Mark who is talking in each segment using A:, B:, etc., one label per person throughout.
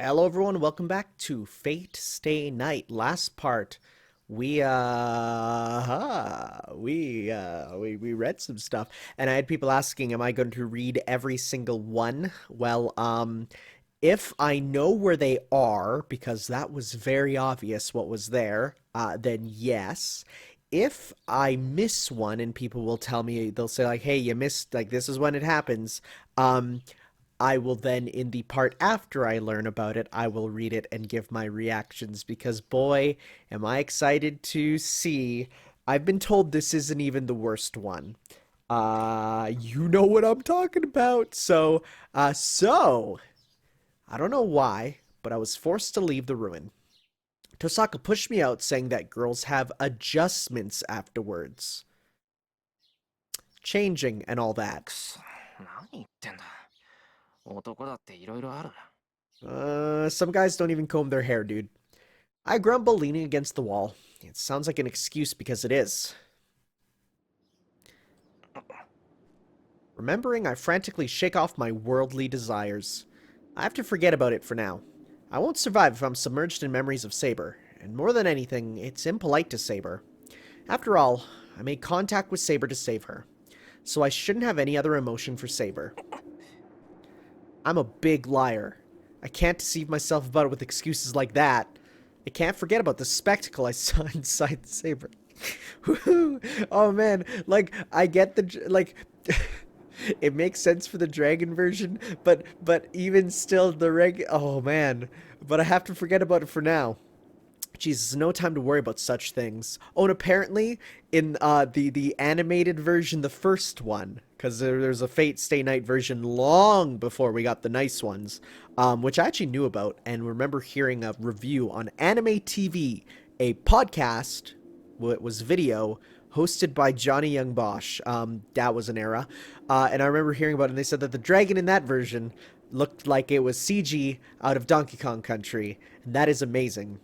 A: Hello everyone, welcome back to Fate Stay Night. Last part, we read some stuff, and I had people asking, am I going to read every single one? Well, if I know where they are, because that was very obvious what was there, then yes. If I miss one and people will tell me, they'll say like, hey, you missed, like, this is when it happens, I will then, in the part after I learn about it, I will read it and give my reactions because, boy, am I excited to see. I've been told this isn't even the worst one. You know what I'm talking about. So, I don't know why, but I was forced to leave the ruin. Tohsaka pushed me out, saying that girls have adjustments afterwards. Changing and all that.
B: 何言ってんだ。男だっていろいろある。
A: Some guys don't even comb their hair, dude. I grumble, leaning against the wall. It sounds like an excuse because it is. Remembering, I frantically shake off my worldly desires. I have to forget about it for now. I won't survive if I'm submerged in memories of Saber, and more than anything, it's impolite to Saber. After all, I made contact with Saber to save her, so I shouldn't have any other emotion for Saber. I'm a big liar. I can't deceive myself about it with excuses like that. I can't forget about the spectacle I saw inside the Saber. Oh man, like, I get the, like, it makes sense for the dragon version, but even still oh man, but I have to forget about it for now. Jesus, no time to worry about such things. Oh, and apparently in the animated version, the first one, because there's a Fate Stay Night version long before we got the nice ones, which I actually knew about and remember hearing a review on Anime TV, a podcast. Well, it was video hosted by Johnny Young Bosch. That was an era, and I remember hearing about it. And they said that the dragon in that version looked like it was CG out of Donkey Kong Country, and that is amazing.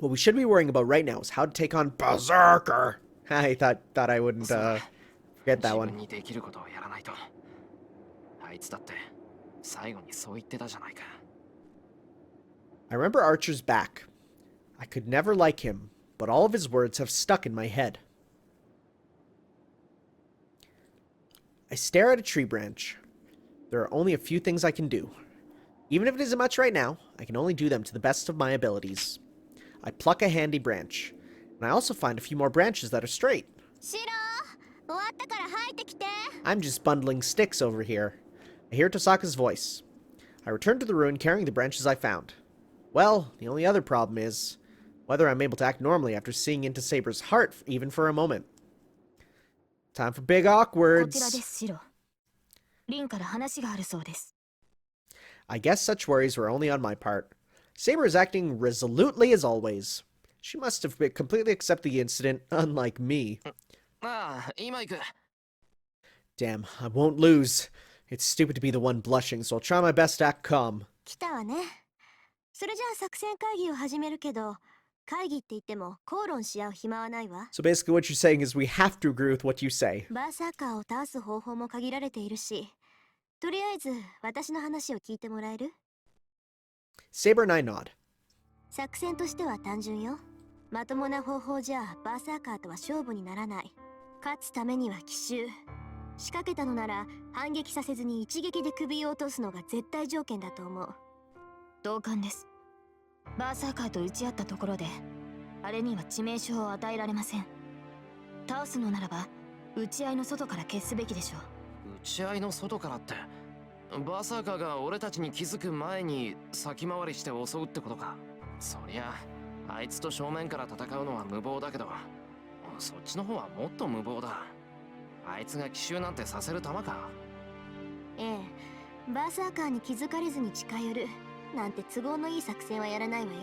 A: What we should be worrying about right now is how to take on Berserker. I thought I wouldn't forget that one.
B: 自分にできることをやらないと。あいつだって最後にそう言ってたじゃないか。
A: I remember Archer's back. I could never like him, but all of his words have stuck in my head. I stare at a tree branch. There are only a few things I can do. Even if it isn't much right now, I can only do them to the best of my abilities. I pluck a handy branch, and I also find a few more branches that are straight. I'm just bundling sticks over here. I hear Tohsaka's voice. I return to the ruin carrying the branches I found. Well, the only other problem is whether I'm able to act normally after seeing into Saber's heart even for a moment. Time for big awkwards. I guess such worries were only on my part. Saber is acting resolutely as always. She must have completely accepted the incident, unlike me. Damn, I won't lose. It's stupid to be the one blushing, so I'll try my best to act calm. So basically what you're saying is we have to agree with what you say. Saber and I nod.
C: 作戦としては単純よ。まともな方法じゃバーサーカーとは勝負にならない。勝つためには奇襲。仕掛けたのなら反撃させずに一撃で首を落とすのが絶対条件だと思う。同感です。バーサーカーと打ち合ったところで、あれには致命傷を与えられません。倒すのならば、打ち合いの外から消すべきでしょう。
B: 打ち合いの外からって、バーサーカーが俺たちに気づく前に先回りして襲うってことか。そりゃあいつと正面から戦うのは無謀だけど、そっちの方はもっと無謀だ。あいつが奇襲なんてさせる玉か。
C: ええ、バーサーカーに気づかれずに近寄るなんて都合のいい作戦はやらないわよ。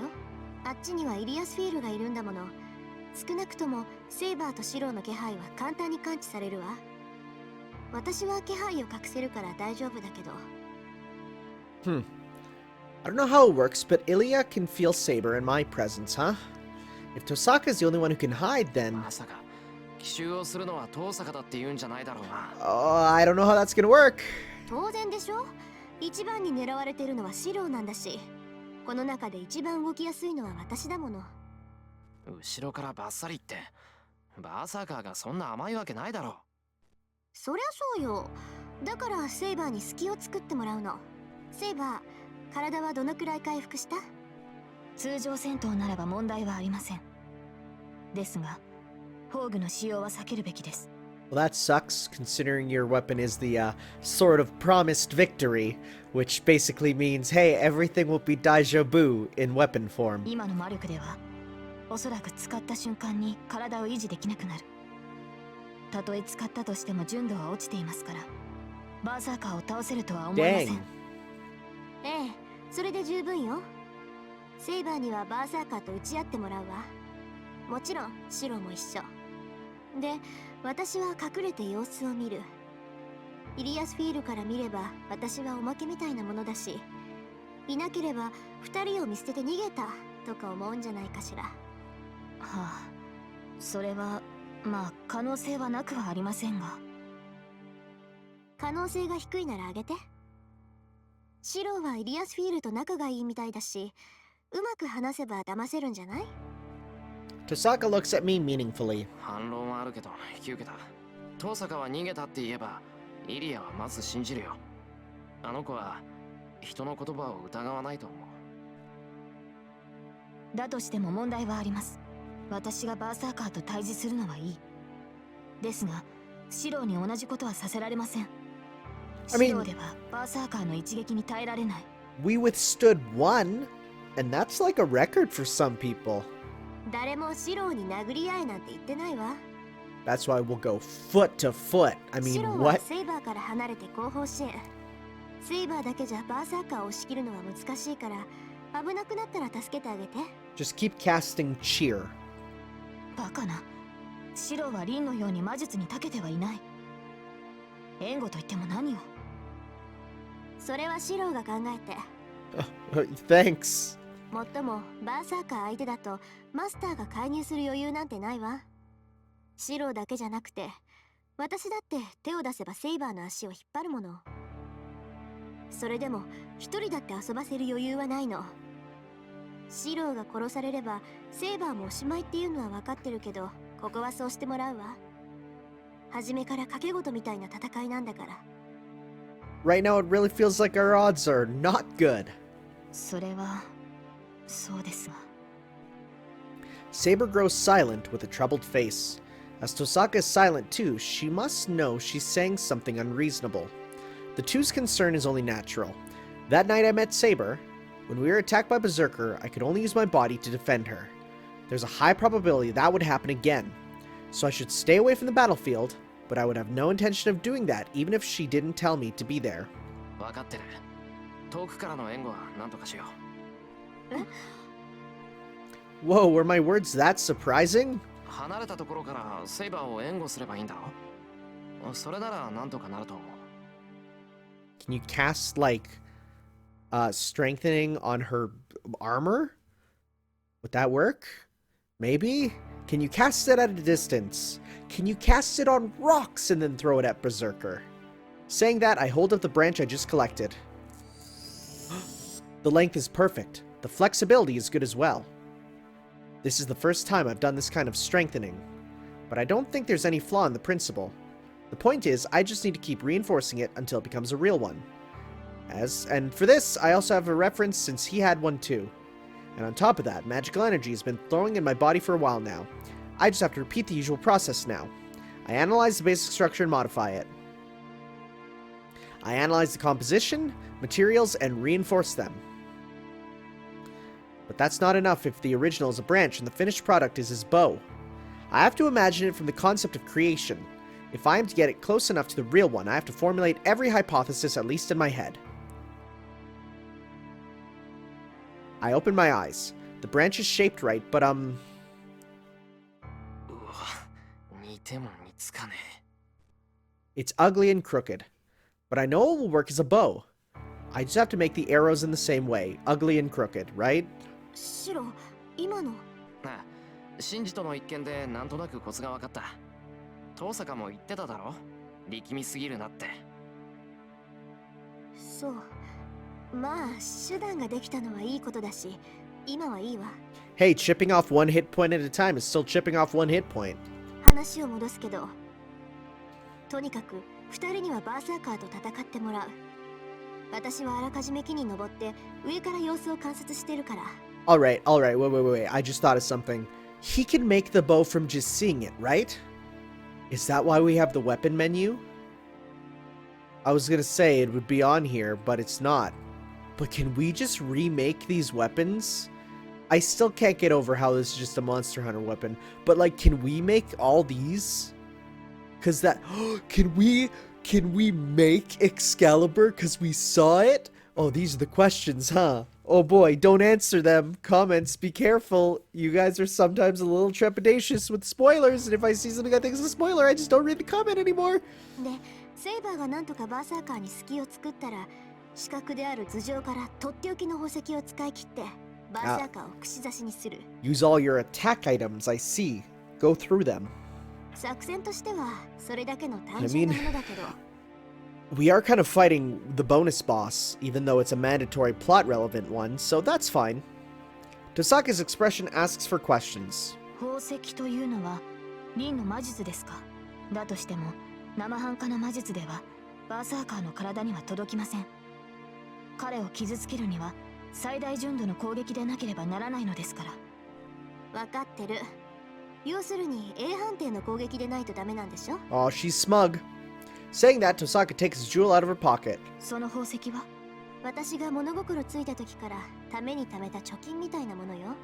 C: あっちにはイリアスフィールがいるんだもの。少なくともセイバーとシローの気配は簡単に感知されるわ。私は気配を隠せるから大丈夫だけど。
A: I don't know how it works, but Ilya can feel Saber in my presence, huh? If Tohsaka is the only one who can hide, then...
B: まさか奇襲をするのはTohsakaだって言うんじゃないだろうな。
A: Oh, I don't know how that's gonna work.
C: 当然でしょ。一番に狙われてるのはシローなんだし。この中で一番動きやすいのは私だもの。
B: 後ろからバッサリって、バーサーカーがそんな甘いわけないだろ。
C: そりゃそうよ。だからセイバーに隙を作ってもらうの。セイバー、体はどのくらい回復した？
D: 通常戦闘ならば問題はありません。ですが、宝具の使用は避けるべきです。
A: Well, that sucks, considering your weapon is the sword of promised victory, which basically means, hey, everything will be deja vu in weapon form.
D: 今の魔力では、おそらく使った瞬間に体を維持できなくなる。たとえ使ったとしても純度は落ちていますから、バーサーカーを倒せるとは思いません。
A: Dang.
C: ええ、それで十分よ。セイバーにはバーサーカーと打ち合ってもらうわ。もちろんシロも一緒で、私は隠れて様子を見る。イリアスフィールから見れば私はおまけみたいなものだし、いなければ二人を見捨てて逃げたとか思うんじゃないかしら。は
D: あ、それはまあ可能性はなくはありませんが。
C: 可能性が低いならあげて。シロはイリアスフィールと仲がいいみたいだし、うまく話せば騙せるんじゃない？
A: Tohsaka looks at me meaningfully.
B: 反論はあるけど引き受けた。トーサカは逃げたって言えば、イリアはまず信じるよ。あの子は人の言葉を疑わないと思う。
D: だとしても問題はあります。私がバーサーカーと対峙するのはいい。ですが、シローに同じことはさせられません。シローではバーサーカーの一撃に耐えられない。
A: We withstood one, and that's like a record for some people.
C: 誰もシローに殴り合えなんて言ってないわ。
A: That's why we'll go foot to foot. I
C: シ
A: mean,
C: ローは
A: what?
C: セイバーから離れて後方支援。セイバーだけじゃバーサーカーを押し切るのは難しいから、危なくなったら助けてあげて。
A: Just keep casting cheer.
D: バカな。シローはリンのように魔術に長けてはいない。援護といっても何を。
C: それはシローが考えて。
A: Thanks.
C: もっともバーサーカー相手だとマスターが介入する余裕なんてないわ。シローだけじゃなくて、私だって手を出せばセイバーの足を引っ張るもの。それでも一人だって遊ばせる余裕はないの。シローが殺されればセイバーもおしまいっていうのは分かってるけど、ここはそうしてもらうわ。初めから賭け事みたいな戦いなんだから。
A: Right now, it really feels like our odds are not good.
D: それはそうですが。
A: Saber grows silent with a troubled face. As Tohsaka is silent too, she must know she's saying something unreasonable. The two's concern is only natural. That night I met Saber. When we were attacked by Berserker, I could only use my body to defend her. There's a high probability that would happen again. So I should stay away from the battlefield, but I would have no intention of doing that even if she didn't tell me to be there.
B: 分かってる。遠くからの援護は何とかしよう。
A: Whoa, were my words that surprising?
B: 離れたところからセイバーを援護すればいいんだろ。それなら何とかなると思う。
A: Can you cast, like, strengthening on her armor? Would that work? Maybe? Can you cast it at a distance? Can you cast it on rocks and then throw it at Berserker? Saying that, I hold up the branch I just collected. The length is perfect. The flexibility is good as well. This is the first time I've done this kind of strengthening, but I don't think there's any flaw in the principle. The point is, I just need to keep reinforcing it until it becomes a real one. And for this, I also have a reference since he had one too. And on top of that, magical energy has been flowing in my body for a while now. I just have to repeat the usual process now. I analyze the basic structure and modify it. I analyze the composition, materials, and reinforce them. But that's not enough if the original is a branch and the finished product is his bow. I have to imagine it from the concept of creation. If I am to get it close enough to the real one, I have to formulate every hypothesis at least in my head. I open my eyes. The branch is shaped right, but
B: 似ても似つかねえ。
A: it's ugly and crooked. But I know it will work as a bow. I just have to make the arrows in the same way, ugly and crooked, right?
C: シロ、今の。
B: ああ、シンジとの一件でなんとなくコツが分かった。トーサカも言ってただろ。力みすぎるなって。
C: そう。まあ手段ができたのはいいことだし、今はいいわ。
A: Hey, chipping off one hit point at a time is still chipping off one hit point.
C: 話を戻すけど、とにかく2人にはバーサーカーと戦ってもらう。私はあらかじめ木に登って上から様子を観察してるから。
A: Alright, wait. I just thought of something. He can make the bow from just seeing it, right? Is that why we have the weapon menu? I was gonna say it would be on here, but it's not. But can we just remake these weapons? I still can't get over how this is just a Monster Hunter weapon. But like, can we make all these? Cause that... Can we make Excalibur cause we saw it? Oh, these are the questions, huh? Oh boy, don't answer them. Comments, be careful. You guys are sometimes a little trepidatious with spoilers, and if I see something I think is a spoiler, I just don't read the comment anymore.
C: で、セイバーがなんとかバーサーカーに隙を作ったら、死角である頭上からとっておきの宝石を使い切ってバーサーカーを串刺しにする。
A: Use all your attack items, I see. Go through them.
C: 作戦としてはそれだけの単純なものだけど。
A: We are kind of fighting the bonus boss, even though it's a mandatory plot-relevant one, so that's fine. Tohsaka's expression asks for questions.
D: 宝石というのは輪の魔術ですか？だとしても生半可な魔術ではバーサーカーの体には届きません。彼を傷つけるには最大純度の攻撃でなければならないのですから。
C: 分かってる。要するに A 判定の攻撃でないとダメなんでしょ？
A: Oh, she's smug. Saying that, Tohsaka takes his jewel out of her pocket.
D: その宝石は
C: 私が物心ついた時からために貯めた貯金みたいなものよ。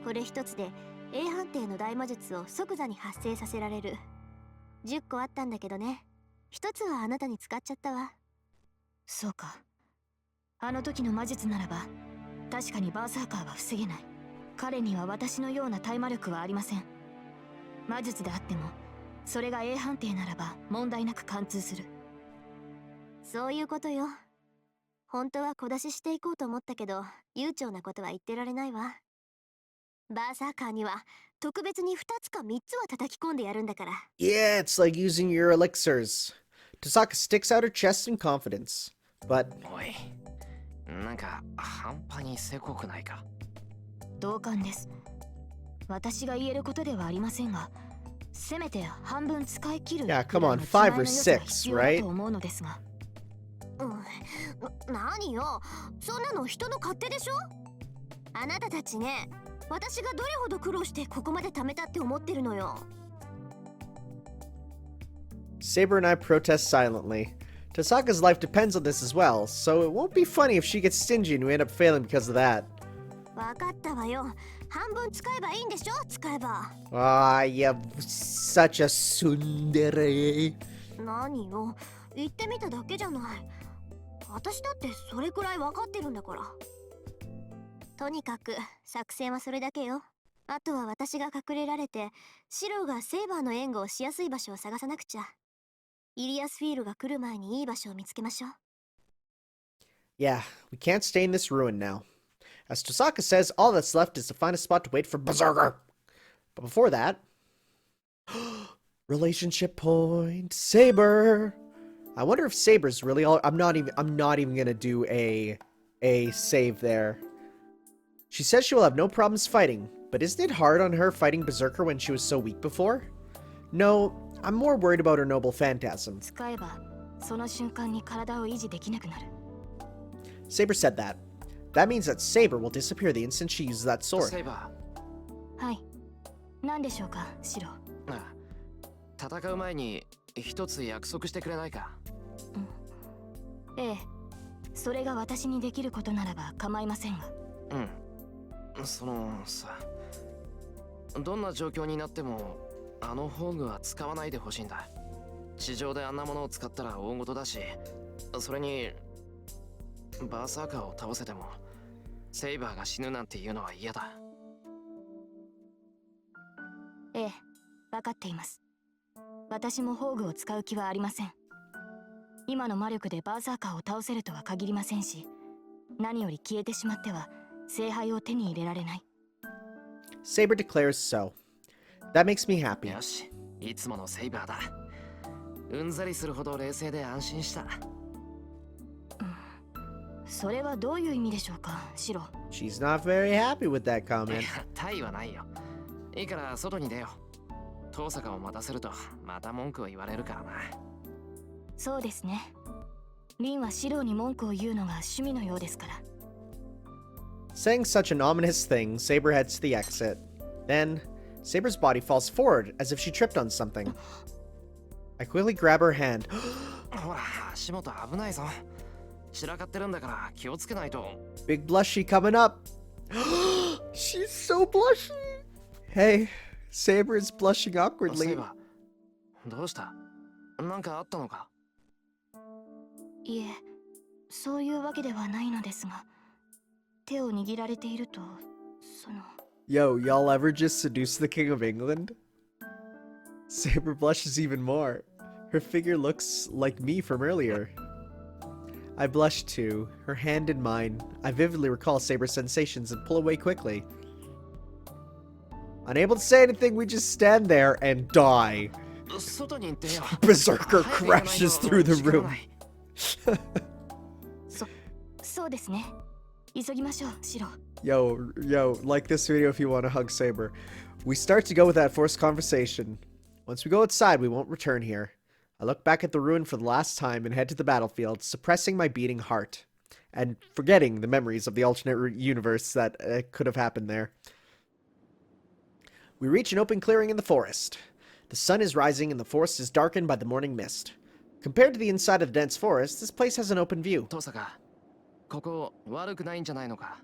C: これ一つで A 判定の大魔術を即座に発生させられる。10個あったんだけどね。一つはあなたに使っちゃったわ。
D: そうか。あの時の魔術ならば確かにバーサーカーは防げない。彼には私のような対魔力はありません。魔術であってもそれが A 判定ならば問題なく貫通する。
C: そういうことよ。本当は小出ししていこうと思ったけど、悠長なことは言ってられないわ。バーサーカーには特別に2つか3つは叩き込んでやるんだから。
A: Yeah, it's like using your elixirs. Tohsaka sticks out her chest in confidence. But...
B: おい、なんか半端にせこくないか？
D: 同感です。私が言えることではありませんが、せめて半分使い切る。
A: Yeah, come on, 5 or 6, right?
D: と思うのですが。
C: 何よ、そんなの人の勝手でしょ。あなたたちね、私がどれほど苦労してここまで貯めたって思ってるのよ。
A: Saber and I protest silently. Tohsaka's life depends on this as well, so it won't be funny if she gets stingy and we end up failing because of that.
C: わかったわよ。半分使えばいいんでしょ、使えば。
A: Ah, you're such a tsundere.
C: 何よ、言ってみただけじゃない。私だってそれくらい分かってるんだから。とにかく作戦はそれだけよ。あとは私が隠れられてシローがセイバーの援護をしやすい場所を探さなくちゃ。イリアスフィールが来る前にいい場所を見つけましょう。
A: Yeah, we can't stay in this ruin now. As Tohsaka says, all that's left is to find a spot to wait for Berserker. But before that... Relationship point, Saber! I wonder if Saber's really all... I'm not even gonna do a save there. She says she will have no problems fighting, but isn't it hard on her fighting Berserker when she was so weak before? No, I'm more worried about her noble phantasm.
D: 使えばその瞬間に体を維持できなくなる。
A: Saber said that. That means that Saber will disappear the instant she uses that sword.
B: セイバ
D: はい。何でしょうか、シロ。
B: ー、ああ、戦う前に一つ約束してくれないか？
D: ええ、それが私にできることならば構いませんが。
B: うん、そのさ、どんな状況になってもあの宝具は使わないでほしいんだ。地上であんなものを使ったら大事だし、それにバーサーカーを倒せてもセイバーが死ぬなんていうのは嫌だ。
D: ええ、分かっています。私も宝具を使う気はありません。今の魔力でバーサーカーを倒せるとは限りませんし、何より消えてしまっては聖杯を手に入れられない。
A: Saber declares so. That makes me happy.
B: よし、いつものセイバーだ。うんざりするほど冷静で安心した。
D: それはどういう意味でしょうか、シロ。
A: She's not very happy with that comment.
B: タイはないよ。いいから外に出よう。遠坂を待たせるとまた文句を言われるからな。
D: そうですね。リンはシロに文句を言うのが趣味のようですから。
A: Saying such an ominous thing, Saber heads to the exit. Then, Saber's body falls forward as if she tripped on something. I quickly grab her hand.
B: ほら、足元危ないぞ。散らかってるんだから気をつけないと。
A: Big blushy coming up. She's so blushy. Hey, Saber is blushing
B: そうい
A: awkwardly.
B: えば、どうした？なんかあったのか？
D: いえ、そういうわけではないのですが、手を握られていると、その。
A: Yo, y'all ever just seduce the King of England? Saber blushes even more. Her figure looks like me from earlier. I blush too, her hand in mine. I vividly recall Saber's sensations and pull away quickly. Unable to say anything, we just stand there and die.
B: 外に出よう。
A: Berserker crashes through the room.
D: そうですね。急ぎましょう、シロ。
A: Yo, like this video if you want to hug Saber. We start to go with that forced conversation. Once we go outside, we won't return here. I look back at the ruin for the last time and head to the battlefield, suppressing my beating heart. And forgetting the memories of the alternate universe that could have happened there. We reach an open clearing in the forest. The sun is rising and the forest is darkened by the morning mist. Compared to the inside of the dense forest, this place has an open view.
B: 遠坂、ここ悪くないんじゃないのか？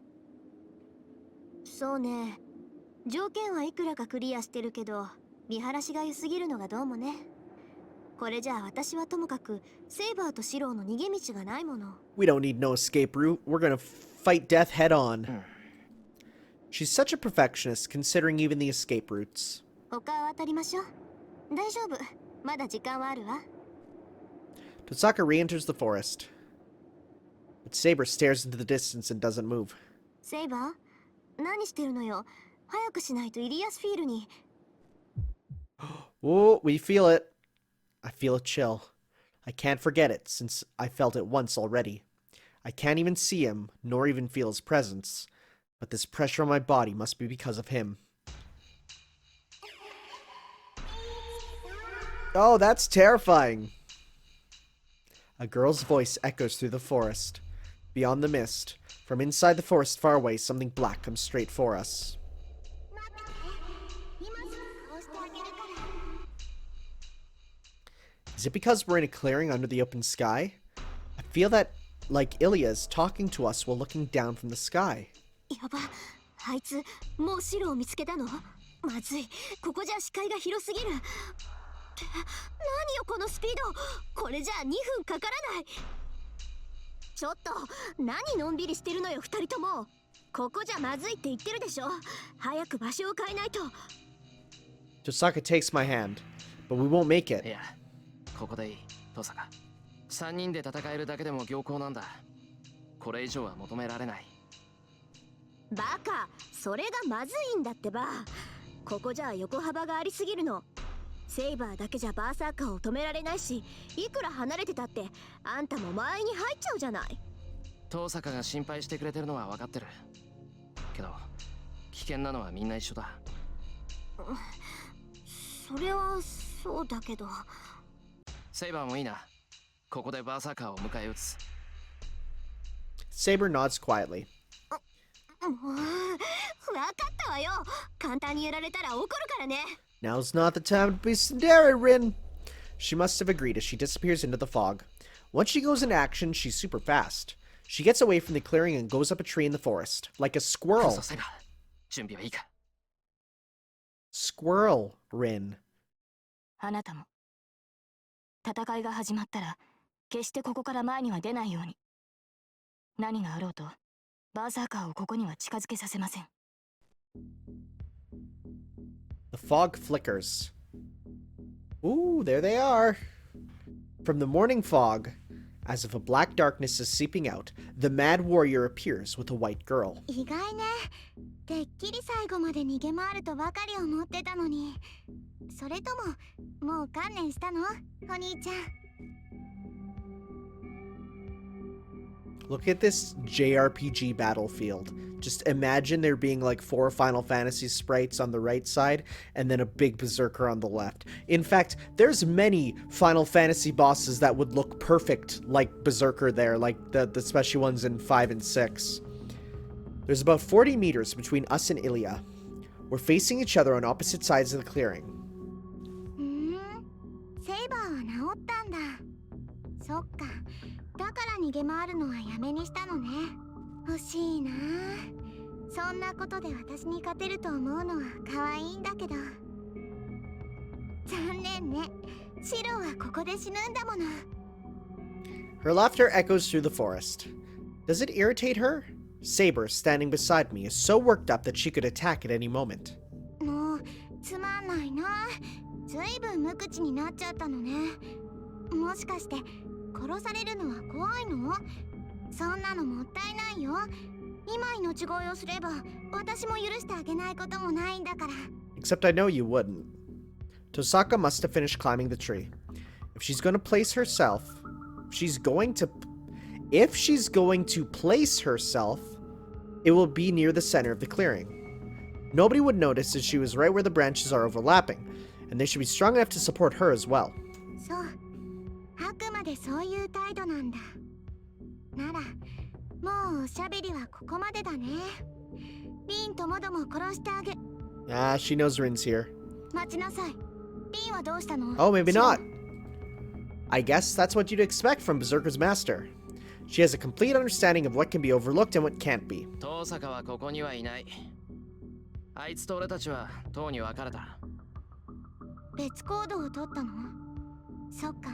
C: そうね。条件はいくらかクリアしてるけど、見晴らしが良すぎるのがどうもね。これじゃあ私はともかくセイバーとシローの逃げ道がないもの。
A: We don't need no escape route. We're gonna fight death head on. She's such a perfectionist, considering even the escape routes.
C: 他を当たりましょう。大丈夫。まだ時間はあるわ。
A: Tohsaka re-enters the forest. But Saber stares into the distance and doesn't move.
C: セイバー、何してるのよ。早くしないとイリアスフィールに。
A: Oh, we feel it. I feel a chill. I can't forget it, since I felt it once already. I can't even see him, nor even feel his presence. But this pressure on my body must be because of him. Oh, that's terrifying. A girl's voice echoes through the forest. Beyond the mist, from inside the forest far away, something black comes straight for us. Is it because we're in a clearing under the open sky? I feel that, like Ilya is talking to us while looking down from the sky.
C: やば、あいつもうシロを見つけたの？まずい、ここじゃ視界が広すぎる。って何よこのスピード。これじゃ2分かからない。ちょっと何のんびりしてるのよ2人とも。ここじゃまずいって言ってるでしょ。早く場所を変えないと。
A: Tohsaka takes my hand, but we won't make
B: い
A: it.
B: や、ここでいい、遠坂。3人で戦えるだけでも良好なんだ。これ以上は求められない。
C: バカ、それがまずいんだってば。ここじゃ横幅がありすぎるの。セイバーだけじゃバーサーカーを止められないし、いくら離れてたってあんたも前に入っちゃうじゃない。
B: 遠坂が心配してくれてるのは分かってるけど、危険なのはみんな一緒だ。
C: それはそうだけど。
B: セイバーもいいな。ここでバーサーカーを迎え撃つ。
A: Saber nods quietly.
C: もう、分かったわよ。簡単にやられたら怒るからね。
A: Now's not the time to be tsundere, Rin. She must have agreed as she disappears into the fog. Once she goes into action, she's super fast. She gets away from the clearing and goes up a tree in the forest, like a
B: そ
A: squirrel.
B: うセイバー、準備はいいか？
A: Squirrel, Rin.
D: あなたも。戦いが始まったら、決してここから前には出ないように。何があろうと、バーサーカーをここには近づけさせません。
A: The fog flickers. Ooh, there they are. From the morning fog, as if a black darkness is seeping out, the mad warrior appears with a white girl.
C: 意外ね。てっきり最後まで逃げ回るとばかり思ってたのに。それとも、もう観念したの？お兄ちゃん。
A: Look at this JRPG battlefield. Just imagine there being like 4 Final Fantasy sprites on the right side and then a big Berserker on the left. In fact, there's many Final Fantasy bosses that would look perfect like Berserker there, like the special ones in 5 and 6. There's about 40 meters between us and Ilya. We're facing each other on opposite sides of the clearing.
C: セイバーは治ったんだ。そっか。だから逃げ回るのはやめにしたのね。欲しいな。そんなことで私に勝てると思うのは可愛いんだけど。残念ね。シロはここで死ぬんだもの。
A: Her laughter echoes through the forest. Does it irritate her? Saber, standing beside me, is so worked up that she could attack at any moment.
C: もうつまんないな。ずいぶん無口になっちゃったのね。もしかして殺されるのは怖いの？そんなのもったいないよ。今命乞いをすれば私も許してあげないこともないんだから。
A: Except I know you wouldn't. Tohsaka must have finished climbing the tree. If she's going to place herself, if she's going to place herself, it will be near the center of the clearing. Nobody would notice as she was right where the branches are overlapping, and they should be strong enough to support her as well.
C: そう。あくまでそういう態度なんだ。なら、もうおしゃべりはここまでだね。リンともども殺してあげ。
A: Ah, she knows Rin's here.
C: 待ちなさい。リンはどうしたの？
A: Oh, maybe not. I guess that's what you'd expect from Berserker's master. She has a complete understanding of what can be overlooked and what can't be.
B: トーサカはここにはいない。あいつと俺たちは塔に別れた。
C: 別行動を取ったの？そっか。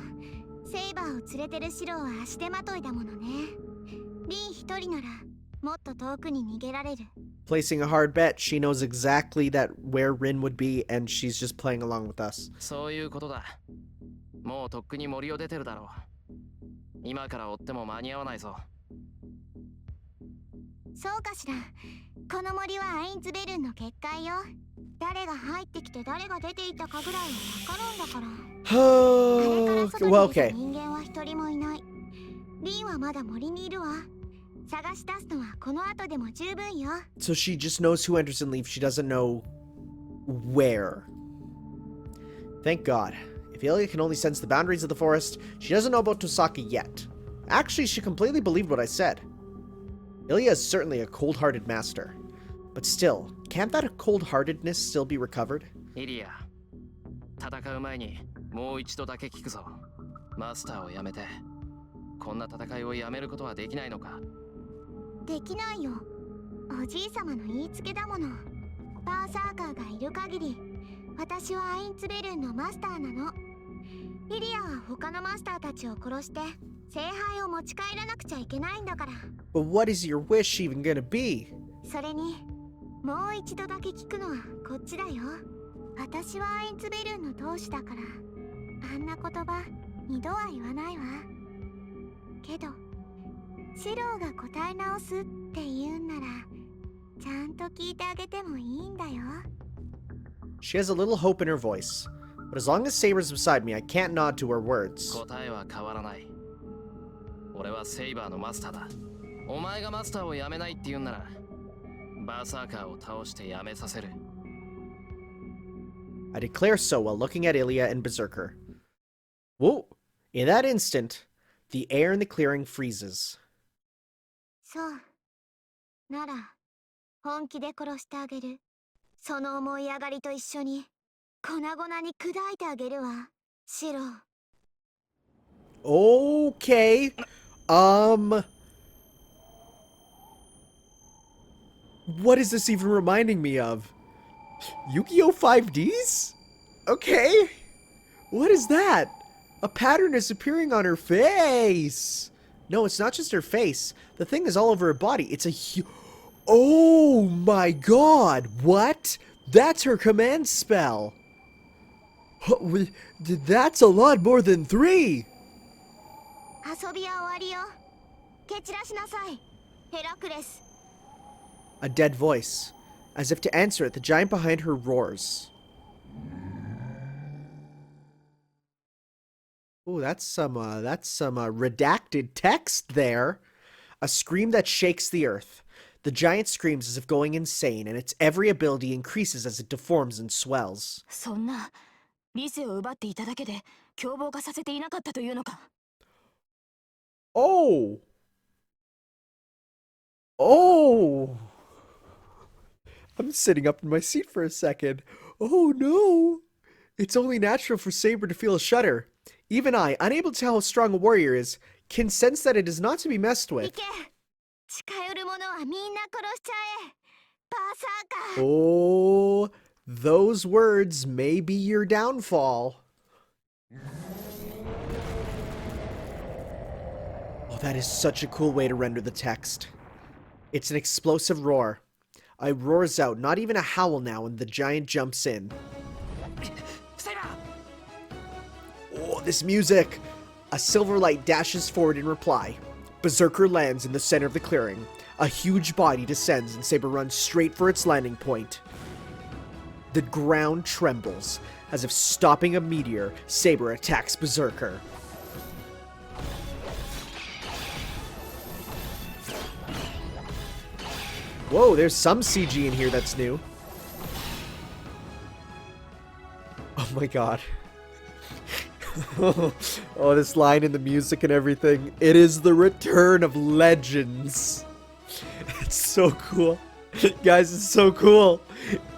C: セイバーを連れてるシロは足手まといだものね。リン一人ならもっと遠くに逃げられる。
A: Placing a hard bet, she knows exactly that where Rin would be, and she's just playing along with us.
B: そういうことだ。もうとっくに森を出てるだろう。今から追っても間に合わないぞ。
C: そうかしら。この森はアインズベルンの結界よ。誰が入ってきて誰が出ていたかぐらいはわかるんだから。あれから外に出た人間は一人もいない。リンはまだ森にいるわ。探し出すのはこの後でも十分よ。
A: So she just knows who enters and leaves. She doesn't know where. Thank God. If Ilya can only sense the boundaries of the forest, she doesn't know about Tohsaka yet. Actually, she completely believed what I said. Ilya is certainly a cold-hearted master. But still, can't that cold-heartedness still be recovered?
B: イリア、戦う前にもう一度だけ聞くぞ。マスターをやめて、こんな戦いをやめることはできないのか？
C: できないよ。おじいさまの言いつけだもの。バーサーカーがいる限り、私はアインツベルンのマスターなの。イリアは他のマスターたちを殺して聖杯を持ち帰らなくちゃいけないんだから。
A: But what is your wish even gonna be?
C: それにもう一度だけ聞くのはこっちだよ。私はアインツベルンの当主だからあんな言葉二度は言わないわ。けどシローが答え直すって言うんならちゃんと聞いてあげてもいいんだよ。
A: She has a little hope in her voice. But as long as Saber's beside me, I can't nod to her words.
B: 答えは変わらない。俺はセイバーのマスターだ。お前がマスターをやめないって言うんなら、バーサーカーを倒してやめさせる。
A: I declare so while looking at Ilya and Berserker. Whoa! In that instant, the air in the clearing freezes.
C: そう。なら本気で殺してあげる。その思い上がりと一緒に粉々に砕いてあげるわ、シロ。
A: Okay. What is this even reminding me of? Yu-Gi-Oh! 5Ds? Okay. What is that? A pattern is appearing on her face. No, it's not just her face. The thing is all over her body. It's a Oh my god! What? That's her command spell. That's a lot more than 3.
C: 遊びは終わりよ。蹴散らしなさい、ヘラクレス。
A: A dead voice. As if to answer it, the giant behind her roars. Ooh, that's some redacted text there. A scream that shakes the earth. The giant screams as if going insane, and its every ability increases as it deforms and swells.
D: そんな理性を奪っていただけで凶暴化させていなかったというのか。
A: Oh! Oh! I'm sitting up in my seat for a second. Oh no! It's only natural for Saber to feel a shudder. Even I, unable to tell how strong a warrior is, can sense that it is not to be messed
C: 行
A: with.
C: け。近寄る者はみんな殺しちゃえ。バーサーカー。
A: Oh, those words may be your downfall. Oh, that is such a cool way to render the text. It's an explosive roar. I roars out, not even a howl now, and the giant jumps in. Oh, this music! A silver light dashes forward in reply. Berserker lands in the center of the clearing. A huge body descends and Saber runs straight for its landing point. The ground trembles. As if stopping a meteor, Saber attacks Berserker. Whoa, there's some CG in here that's new. Oh my god. Oh, this line and the music and everything. It is the return of legends. It's so cool. Guys, it's so cool.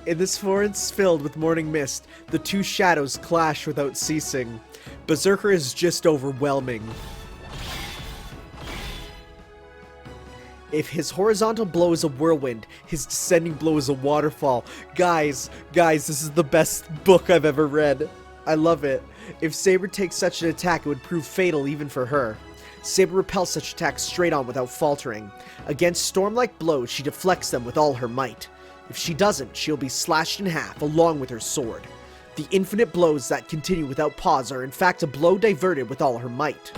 A: In this forest filled with morning mist, the two shadows clash without ceasing. Berserker is just overwhelming. If his horizontal blow is a whirlwind, his descending blow is a waterfall. Guys, this is the best book I've ever read. I love it. If Saber takes such an attack, it would prove fatal even for her. Saber repels such attacks straight on without faltering. Against storm-like blows, she deflects them with all her might. If she doesn't, she'll be slashed in half along with her sword. The infinite blows that continue without pause are in fact a blow diverted with all her might.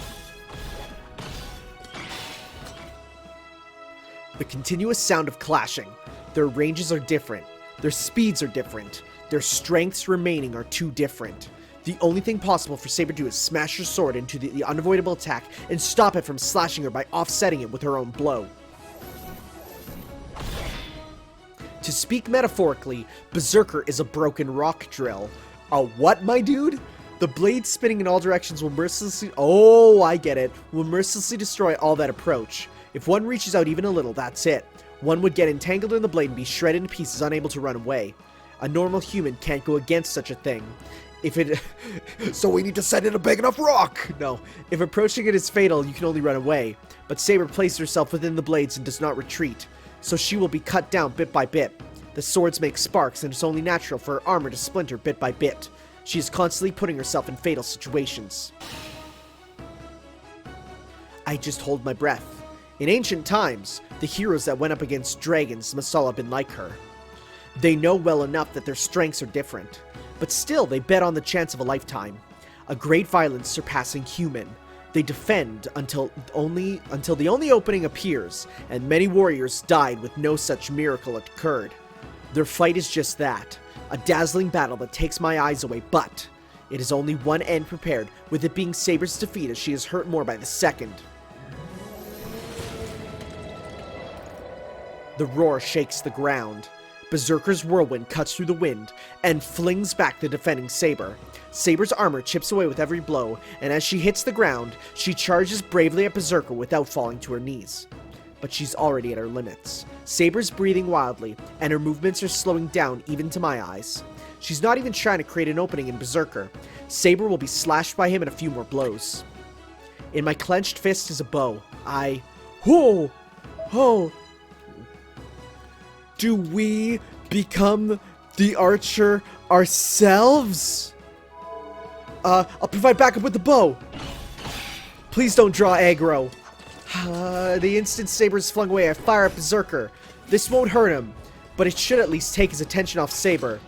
A: The continuous sound of clashing. Their ranges are different. Their speeds are different. Their strengths remaining are too different. The only thing possible for Saber to do is smash her sword into the unavoidable attack and stop it from slashing her by offsetting it with her own blow. To speak metaphorically, Berserker is a broken rock drill. A what, my dude? The blade spinning in all directions will mercilessly— oh, I get it. Will mercilessly destroy all that approach. If one reaches out even a little, that's it. One would get entangled in the blade and be shredded into pieces, unable to run away. A normal human can't go against such a thing. If it— so we need to send in a big enough rock! No. If approaching it is fatal, you can only run away. But Saber places herself within the blades and does not retreat. So she will be cut down bit by bit. The swords make sparks, and it's only natural for her armor to splinter bit by bit. She is constantly putting herself in fatal situations. I just hold my breath. In ancient times, the heroes that went up against dragons must all have been like her. They know well enough that their strengths are different, but still they bet on the chance of a lifetime. A great violence surpassing human. They defend until the only opening appears, and many warriors died with no such miracle occurred. Their fight is just that, a dazzling battle that takes my eyes away, but it is only one end prepared, with it being Saber's defeat as she is hurt more by the second. The roar shakes the ground. Berserker's whirlwind cuts through the wind and flings back the defending Saber. Saber's armor chips away with every blow, and as she hits the ground, she charges bravely at Berserker without falling to her knees. But she's already at her limits. Saber's breathing wildly, and her movements are slowing down even to my eyes. She's not even trying to create an opening in Berserker. Saber will be slashed by him in a few more blows. In my clenched fist is a bow. Oh! Do we become the archer ourselves? I'll provide backup with the bow. Please don't draw aggro. The instant Saber is flung away, I fire at Berserker. This won't hurt him, but it should at least take his attention off Saber.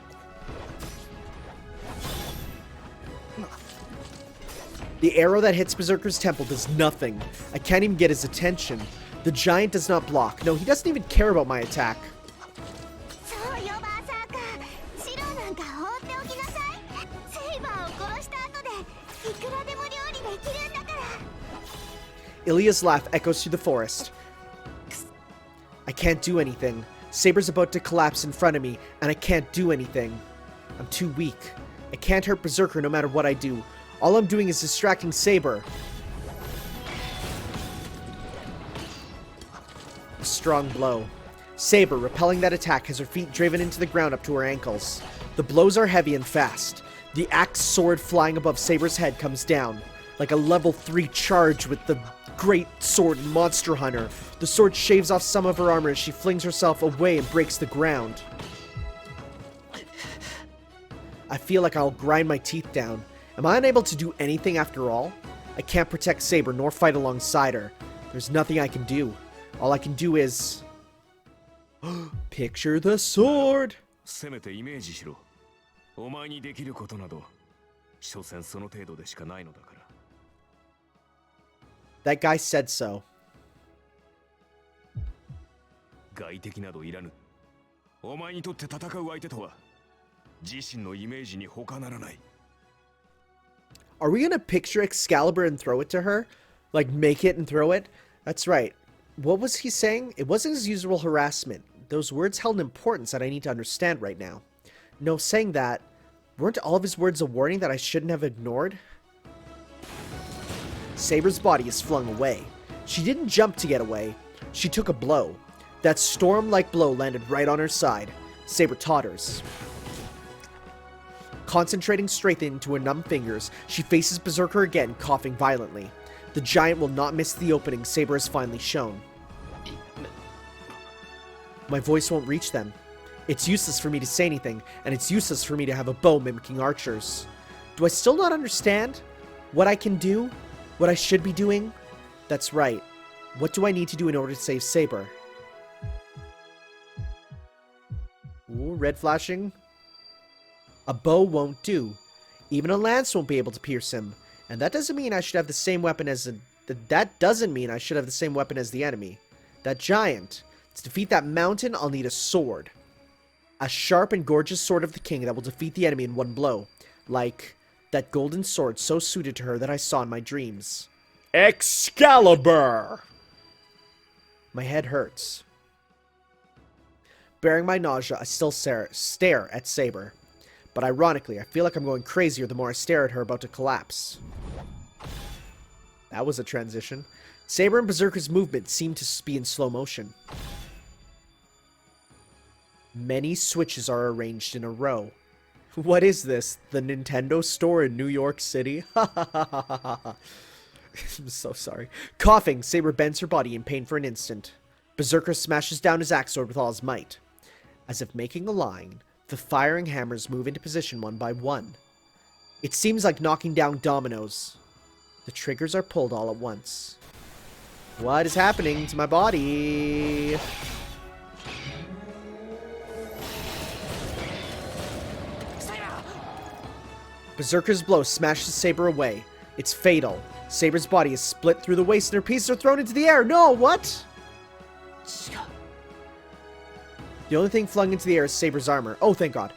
A: The arrow that hits Berserker's temple does nothing. I can't even get his attention. The giant does not block. No, he doesn't even care about my attack. Ilya's laugh echoes through the forest. I can't do anything. Saber's about to collapse in front of me, and I can't do anything. I'm too weak. I can't hurt Berserker no matter what I do. All I'm doing is distracting Saber. A strong blow. Saber, repelling that attack, has her feet driven into the ground up to her ankles. The blows are heavy and fast. The axe sword flying above Saber's head comes down. Like a level 3 charge with the great sword in Monster Hunter. The sword shaves off some of her armor as she flings herself away and breaks the ground. I feel like I'll grind my teeth down. Am I unable to do anything after all? I can't protect Saber nor fight alongside her. There's nothing I can do. All I can do is... picture the sword!
E: せめてイメージしろ。お前にできることなど、所詮その程度でしかないのだから。
A: That guy said so.
E: 外敵などいらぬ。お前にとって戦う相手とは、自身のイメージに他ならない。
A: Are we gonna picture Excalibur and throw it to her? Like, make it and throw it? That's right. What was he saying? It wasn't his usual harassment. Those words held an importance that I need to understand right now. No, saying that, weren't all of his words a warning that I shouldn't have ignored? Saber's body is flung away. She didn't jump to get away. She took a blow. That storm-like blow landed right on her side. Saber totters. Concentrating straight into her numb fingers, she faces Berserker again, coughing violently. The giant will not miss the opening Saber has finally shown. My voice won't reach them. It's useless for me to say anything, and it's useless for me to have a bow mimicking archers. Do I still not understand? What I can do? What I should be doing? That's right. What do I need to do in order to save Saber? Ooh, red flashing. A bow won't do. Even a lance won't be able to pierce him. And that doesn't mean I should have the same weapon as that doesn't mean I should have the same weapon as the enemy. That giant. To defeat that mountain, I'll need a sword. A sharp and gorgeous sword of the king that will defeat the enemy in one blow. Like that golden sword so suited to her that I saw in my dreams. Excalibur! My head hurts. Bearing my nausea, I still stare at Saber. But ironically, I feel like I'm going crazier the more I stare at her about to collapse. That was a transition. Saber and Berserker's movement seem to be in slow motion. Many switches are arranged in a row. What is this? The Nintendo store in New York City? I'm so sorry. Coughing, Saber bends her body in pain for an instant. Berserker smashes down his axe sword with all his might. As if making a line, the firing hammers move into position one by one. It seems like knocking down dominoes. The triggers are pulled all at once. What is happening to my body? Berserker's blow smashes Saber away. It's fatal. Saber's body is split through the waist and her pieces are thrown into the air. No, what? The only thing flung into the air is Saber's armor. Oh, thank God.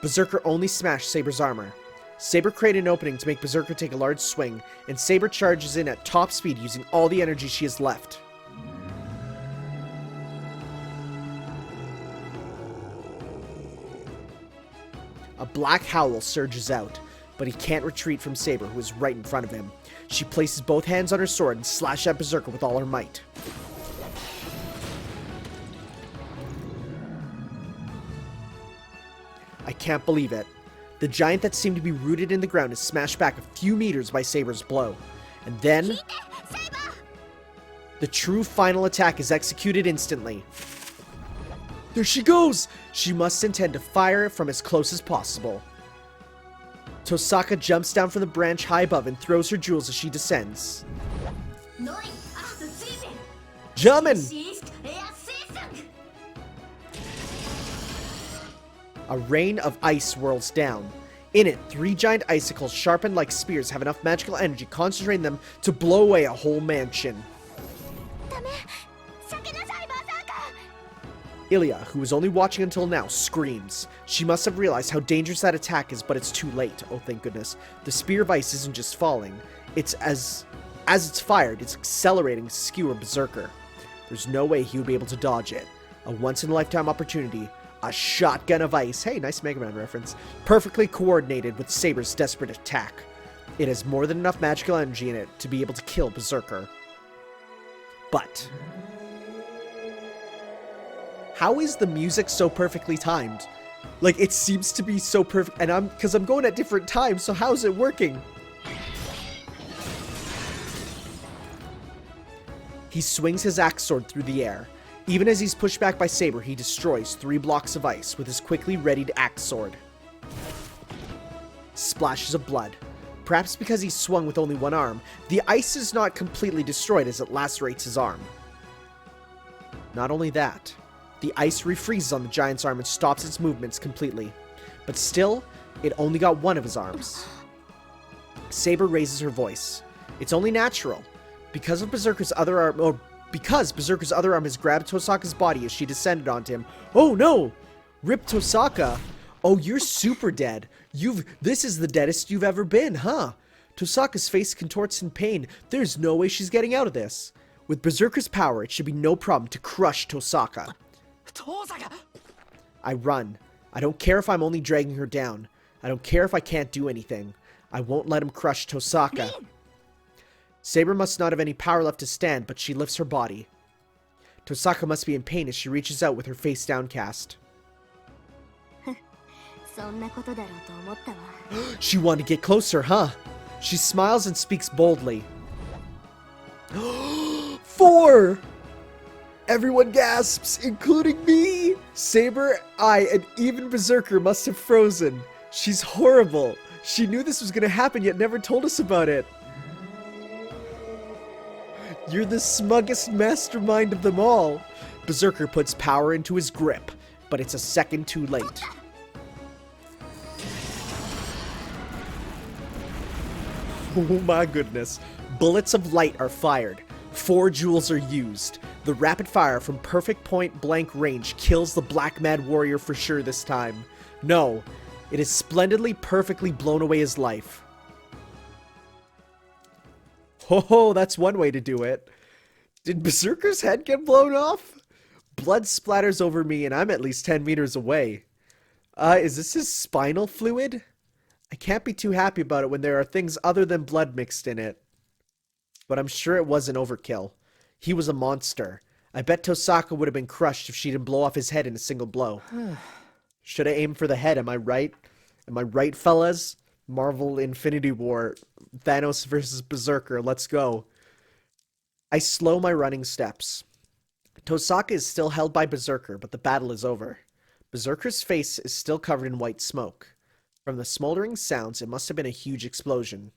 A: Berserker only smashed Saber's armor. Saber created an opening to make Berserker take a large swing, and Saber charges in at top speed using all the energy she has left. A black howl surges out, but he can't retreat from Saber, who is right in front of him. She places both hands on her sword and slashes at Berserker with all her might. I can't believe it. The giant that seemed to be rooted in the ground is smashed back a few meters by Saber's blow. And then... the true final attack is executed instantly. There she goes! She must intend to fire it from as close as possible. Tohsaka jumps down from the branch high above and throws her jewels as she descends. Jumpin'! A rain of ice whirls down. In it, 3 giant icicles sharpened like spears have enough magical energy concentrating them to blow away a whole mansion. Ilya, who was only watching until now, screams. She must have realized how dangerous that attack is, but it's too late. Oh, thank goodness. The spear of ice isn't just falling. It's as it's fired, it's accelerating to skewer Berserker. There's no way he would be able to dodge it. A once-in-a-lifetime opportunity. A shotgun of ice. Hey, nice Mega Man reference. Perfectly coordinated with Saber's desperate attack. It has more than enough magical energy in it to be able to kill Berserker. But how is the music so perfectly timed? Like, it seems to be so perfect, and because I'm going at different times, so how's it working? He swings his axe sword through the air. Even as he's pushed back by Saber, he destroys 3 blocks of ice with his quickly readied axe sword. Splashes of blood. Perhaps because he's swung with only one arm, the ice is not completely destroyed as it lacerates his arm. Not only that, the ice refreezes on the giant's arm and stops its movements completely. But still, it only got one of his arms. Saber raises her voice. It's only natural. Because Berserker's other arm has grabbed Tohsaka's body as she descended onto him. Oh no! Rip Tohsaka! Oh, you're super dead. This is the deadest you've ever been, huh? Tohsaka's face contorts in pain. There's no way she's getting out of this. With Berserker's power, it should be no problem to crush Tohsaka.
B: Tohsaka!
A: I run. I don't care if I'm only dragging her down. I don't care if I can't do anything. I won't let him crush Tohsaka. Saber must not have any power left to stand, but she lifts her body. Tohsaka must be in pain as she reaches out with her face downcast. She wanted to get closer, huh? She smiles and speaks boldly. 4! Everyone gasps, including me! Saber, I, and even Berserker must have frozen. She's horrible. She knew this was going to happen, yet never told us about it. You're the smuggest mastermind of them all. Berserker puts power into his grip, but it's a second too late. Oh my goodness. Bullets of light are fired. 4 jewels are used. The rapid fire from perfect point blank range kills the Black Mad Warrior for sure this time. No, it has splendidly, perfectly blown away his life. Oh, that's one way to do it. Did Berserker's head get blown off? Blood splatters over me and I'm at least 10 meters away. Is this his spinal fluid? I can't be too happy about it when there are things other than blood mixed in it. But I'm sure it wasn't overkill. He was a monster. I bet Tohsaka would have been crushed if she didn't blow off his head in a single blow. Should have aimed for the head, am I right? Am I right, fellas? Marvel Infinity War. Thanos versus Berserker. Let's go. I slow my running steps. Tohsaka is still held by Berserker, but the battle is over. Berserker's face is still covered in white smoke. From the smoldering sounds, it must have been a huge explosion.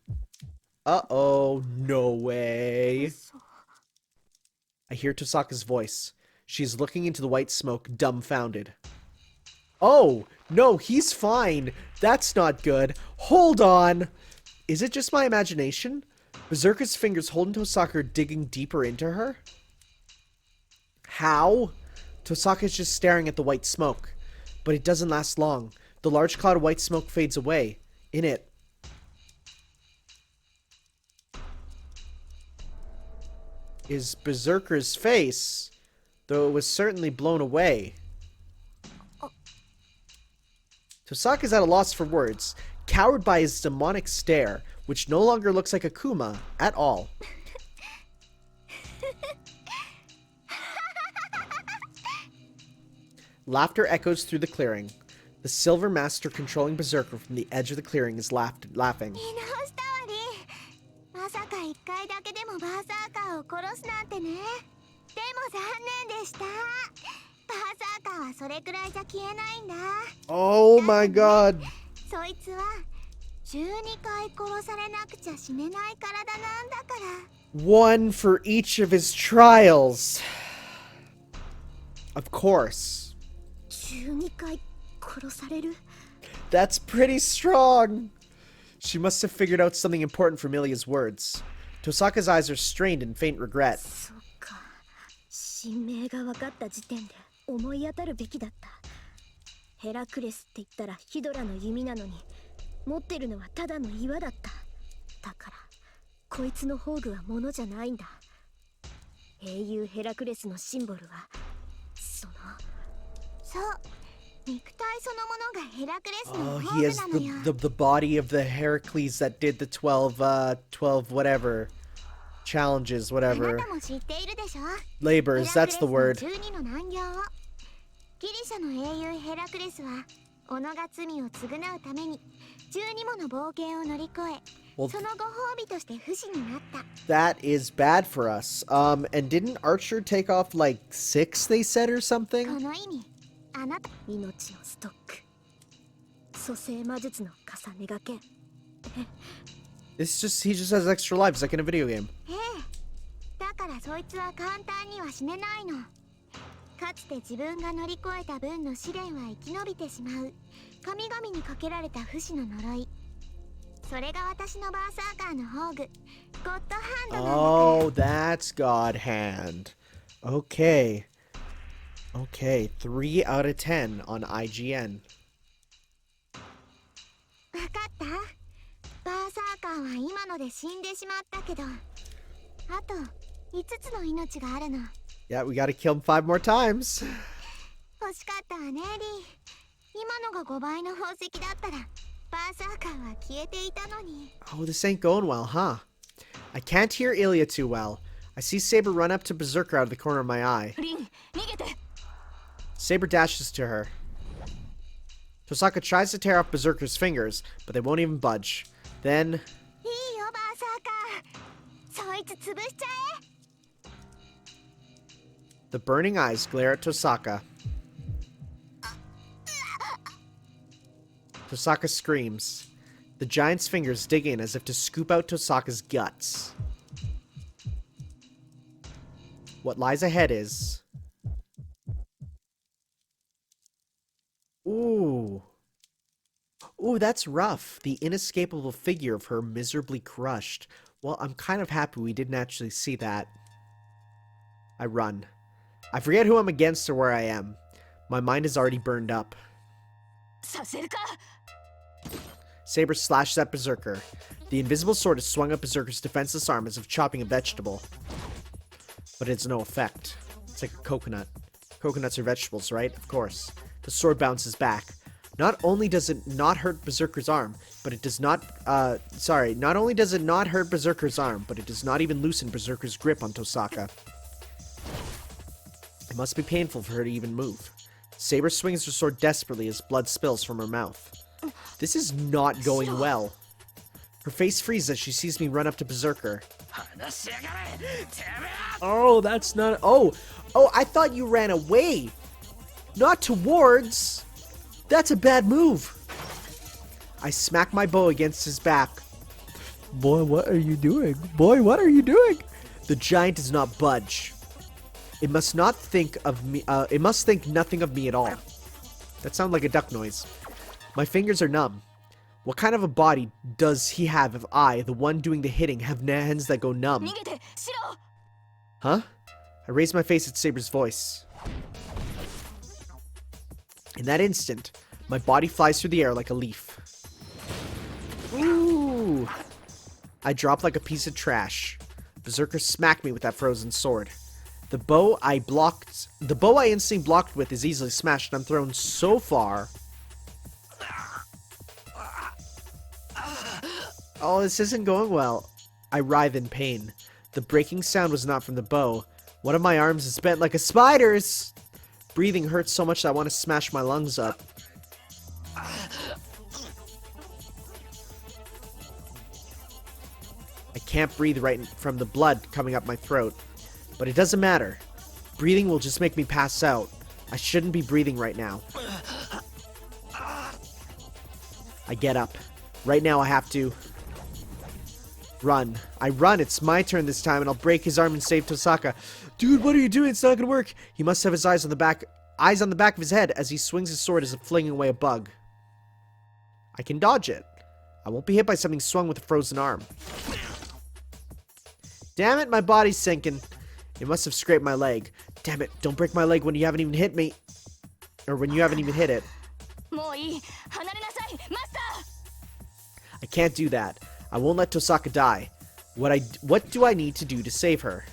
A: Uh-oh, no way. I hear Tohsaka's voice. She's looking into the white smoke, dumbfounded. Oh, no, he's fine. That's not good. Hold on. Is it just my imagination? Berserker's fingers holding Tohsaka are digging deeper into her? How? Tohsaka's just staring at the white smoke. But it doesn't last long. The large cloud of white smoke fades away. In it is Berserker's face, though it was certainly blown away. Tohsaka's at a loss for words, cowered by his demonic stare, which no longer looks like Akuma at all. Laughter echoes through the clearing. The Silver Master controlling Berserker from the edge of the clearing is laughing. Oh my god. One for each of his trials. Of course. That's pretty strong. She must have figured out something important from Ilia's words. Tohsaka's eyes are strained in faint regret.
C: 英雄ヘラクレスのシンボルはそのそう肉体そのものがヘラクレスの
A: Oh,
C: ホ
A: he
C: ー
A: has
C: ムなのよ。
A: the body of the Heracles that did the 12 whatever challenges,
C: あな
A: whatever
C: たも知っているでしょ。
A: labors.
C: ヘラク
A: That's
C: レ
A: the
C: スの
A: word.
C: 12の難行を。ギリシャの英雄ヘラクレスは己が罪を償うために12もの冒険を乗り越え、
A: Well,
C: そのご褒美として不死になった。
A: that is bad for us. And didn't Archer take off like 6, they said, or
C: こ
A: something?
C: の意味、あなた命のストック、蘇生魔術の重ねがけ。
A: It's just, he just has extra lives like in a video game.
C: ええ、だからそいつは簡単には死ねないの。かつて自分が乗り越えた分の試練は生き延びてしまう神々にかけられた不死の呪い。それが私のバーサーカーの宝具、ゴッドハンドなんだから。
A: Oh, that's God Hand. Okay. Okay, 3 out of 10 on IGN.
C: わかった？バーサーカーは今ので死んでしまったけど、あと5つの命があるの。
A: Yeah, we gotta kill him 5 more times.
C: 欲しかったわね、リー。今のが5倍の宝石だったらバーサーカーは消えていたのに。
A: Oh, this ain't going well, huh? I can't hear Ilya too well. I see Saber run up to Berserker out of the corner of my eye.
D: リン逃げて。
A: Saber dashes to her. Tohsaka tries to tear off Berserker's fingers, but they won't even budge. Then,
C: いいよバーサーカー、そいつ潰しちゃえ。
A: the burning eyes glare at Tohsaka. Tohsaka screams. The giant's fingers dig in as if to scoop out Tohsaka's guts. What lies ahead is... Ooh. Ooh, that's rough. The inescapable figure of her miserably crushed. Well, I'm kind of happy we didn't actually see that. I run. I forget who I'm against or where I am. My mind is already burned up.
D: させるか。
A: Saber slashes at Berserker. The invisible sword is swung at Berserker's defenseless arm as if chopping a vegetable. But it's no effect. It's like a coconut. Coconuts are vegetables, right? Of course. The sword bounces back. Not only does it not hurt Berserker's arm, but it does not, not only does it not hurt Berserker's arm, but it does not even loosen Berserker's grip on Tohsaka. It must be painful for her to even move. Saber swings her sword desperately as blood spills from her mouth. This is not going well. Her face freezes as she sees me run up to Berserker. Oh, that's not... Oh, I thought you ran away. Not towards. That's a bad move. I smack my bow against his back. Boy, what are you doing? Boy, what are you doing? The giant does not budge. It must not think of me. It must think nothing of me at all. That sounds like a duck noise. My fingers are numb. What kind of a body does he have if I, the one doing the hitting, have hands that go numb?
D: 逃げて。シロ。
A: Huh? I raise my face at Saber's voice. In that instant, my body flies through the air like a leaf. Ooh! I drop like a piece of trash. Berserker smacked me with that frozen sword. The bow I instantly blocked with is easily smashed, and I'm thrown so far. Oh, this isn't going well. I writhe in pain. The breaking sound was not from the bow. One of my arms is bent like a spider's. Breathing hurts so much that I want to smash my lungs up. I can't breathe right from the blood coming up my throat. But it doesn't matter. Breathing will just make me pass out. I shouldn't be breathing right now. I get up. Right now I have to... run. I run. It's my turn this time, and I'll break his arm and save Tohsaka. Dude, what are you doing? It's not gonna work. He must have his eyes on the back of his head as he swings his sword as if flinging away a bug. I can dodge it. I won't be hit by something swung with a frozen arm. Damn it, my body's sinking. It must have scraped my leg. Damn it, don't break my leg when you haven't even hit me. Or when you haven't even hit it.
D: もういい。離れなさい。マスター。
A: I can't do that. I won't let Tohsaka die. What do I need to do to save her?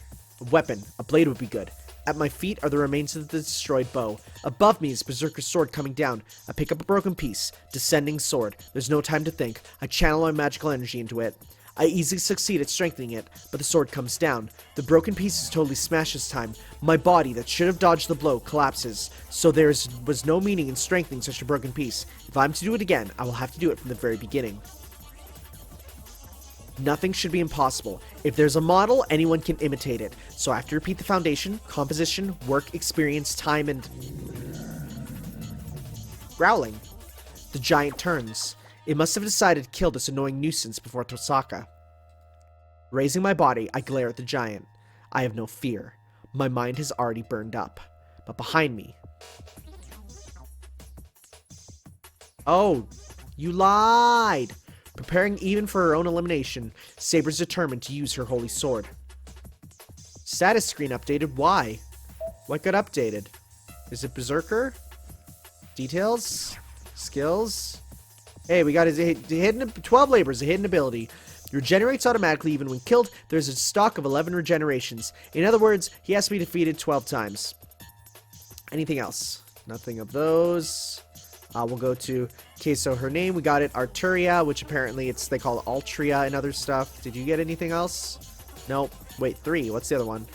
A: A weapon. A blade would be good. At my feet are the remains of the destroyed bow. Above me is Berserker's sword coming down. I pick up a broken piece. Descending sword. There's no time to think. I channel my magical energy into it. I easily succeed at strengthening it, but the sword comes down. The broken piece is totally smashed this time. My body, that should have dodged the blow, collapses. So there was no meaning in strengthening such a broken piece. If I'm to do it again, I will have to do it from the very beginning. Nothing should be impossible. If there's a model, anyone can imitate it. So I have to repeat the foundation, composition, work, experience, time, and... growling. The giant turns. It must have decided to kill this annoying nuisance before Tohsaka. Raising my body, I glare at the giant. I have no fear. My mind has already burned up. But behind me... Oh, you lied! Preparing even for her own elimination, Saber's determined to use her holy sword. Status screen updated. Why? What got updated? Is it Berserker? Details? Skills? Hey, we got his hidden 12 labors, a hidden ability. Regenerates automatically even when killed. There's a stock of 11 regenerations. In other words, he has to be defeated 12 times. Anything else? Nothing of those. We'll go to... Okay, so her name, we got it, Arturia, which apparently they call it Altria and other stuff. Did you get anything else? Nope. Wait, 3. What's the other one?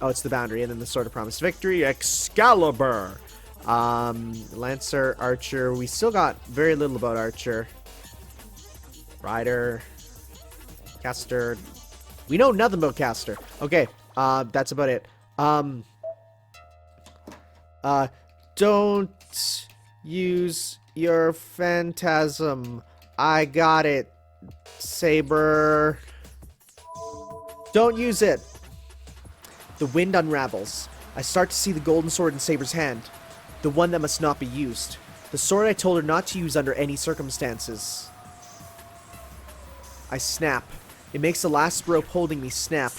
A: Oh, it's the boundary, and then the Sword of Promised Victory, Excalibur. Lancer, Archer. We still got very little about Archer. Rider. Caster. We know nothing about Caster. Okay, that's about it. Don't use your phantasm. I got it, Saber. Don't use it. The wind unravels. I start to see the golden sword in Saber's hand. The one that must not be used. The sword I told her not to use under any circumstances. I snap. It makes the last rope holding me snap.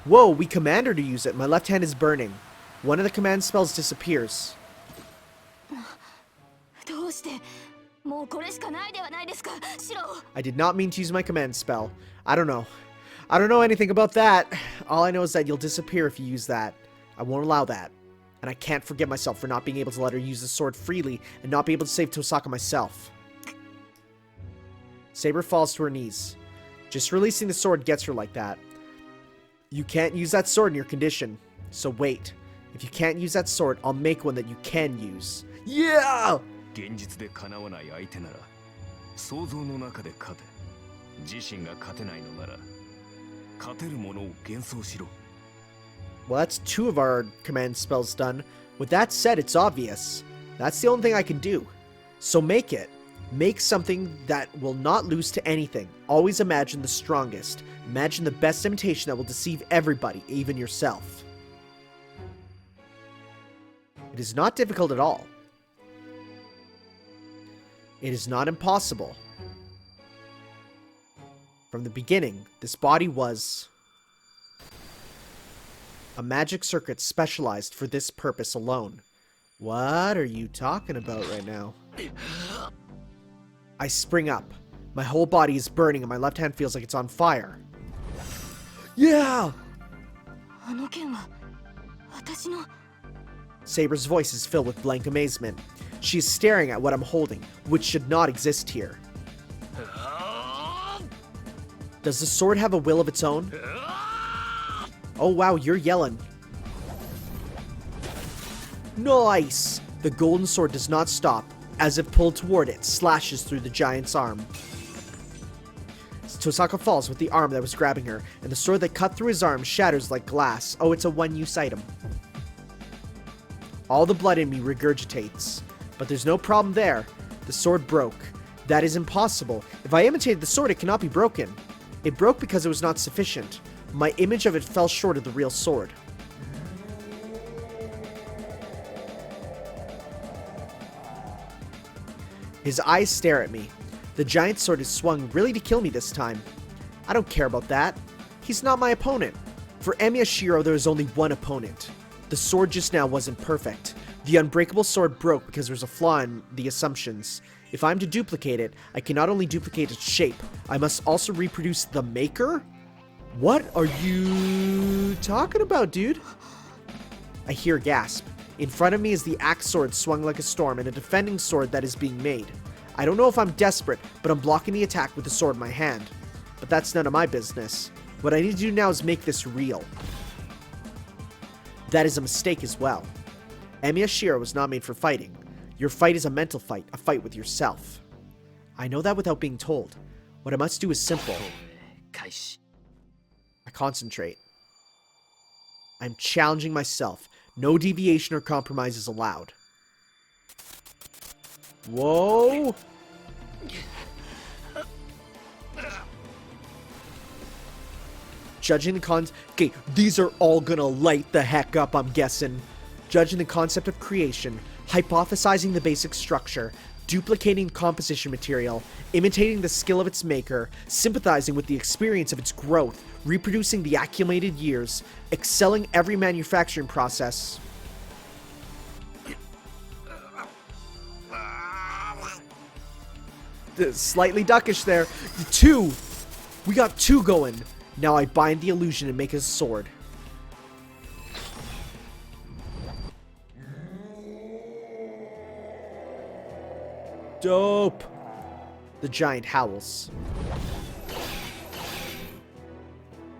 A: Whoa, we command her to use it. My left hand is burning. One of the command spells disappears. I did not mean to use my command spell. I don't know. I don't know anything about that. All I know is that you'll disappear if you use that. I won't allow that. And I can't forgive myself for not being able to let her use the sword freely and not be able to save Tohsaka myself. Saber falls to her knees. Just releasing the sword gets her like that. You can't use that sword in your condition. So wait. If you can't use that sword, I'll make one that you can use. Yeah! Well, that's 2 of our command spells done. With that said, it's obvious. That's the only thing I can do. So make it. Make something that will not lose to anything. Always imagine the strongest. Imagine the best imitation that will deceive everybody, even yourself. It is not difficult at all. It is not impossible. From the beginning, this body was a magic circuit specialized for this purpose alone. What are you talking about right now? I spring up. My whole body is burning and my left hand feels like it's on fire. Yeah! Saber's voice is filled with blank amazement. She is staring at what I'm holding, which should not exist here. Does the sword have a will of its own? Oh wow, you're yelling. Nice! The golden sword does not stop. As if pulled toward it, slashes through the giant's arm. Tohsaka falls with the arm that was grabbing her, and the sword that cut through his arm shatters like glass. Oh, it's a one-use item. All the blood in me regurgitates. But there's no problem there. The sword broke. That is impossible. If I imitated the sword, it cannot be broken. It broke because it was not sufficient. My image of it fell short of the real sword. His eyes stare at me. The giant sword is swung really to kill me this time. I don't care about that. He's not my opponent. For Emiyashiro, there is only one opponent. The sword just now wasn't perfect. The unbreakable sword broke because there was a flaw in the assumptions. If I'm to duplicate it, I can not only duplicate its shape, I must also reproduce the maker? What are you talking about, dude? I hear a gasp. In front of me is the axe sword swung like a storm and a defending sword that is being made. I don't know if I'm desperate, but I'm blocking the attack with the sword in my hand. But that's none of my business. What I need to do now is make this real. That is a mistake as well. Emiya Shira was not made for fighting. Your fight is a mental fight, a fight with yourself. I know that without being told. What I must do is simple. I concentrate. I'm challenging myself. No deviation or compromise is allowed. Whoa! Judging the okay, these are all gonna light the heck up, I'm guessing. Judging the concept of creation, hypothesizing the basic structure, duplicating composition material, imitating the skill of its maker, sympathizing with the experience of its growth, reproducing the accumulated years, excelling every manufacturing process. Slightly duckish there. Two! We got two going. Now I bind the illusion and make a sword. Dope! The giant howls.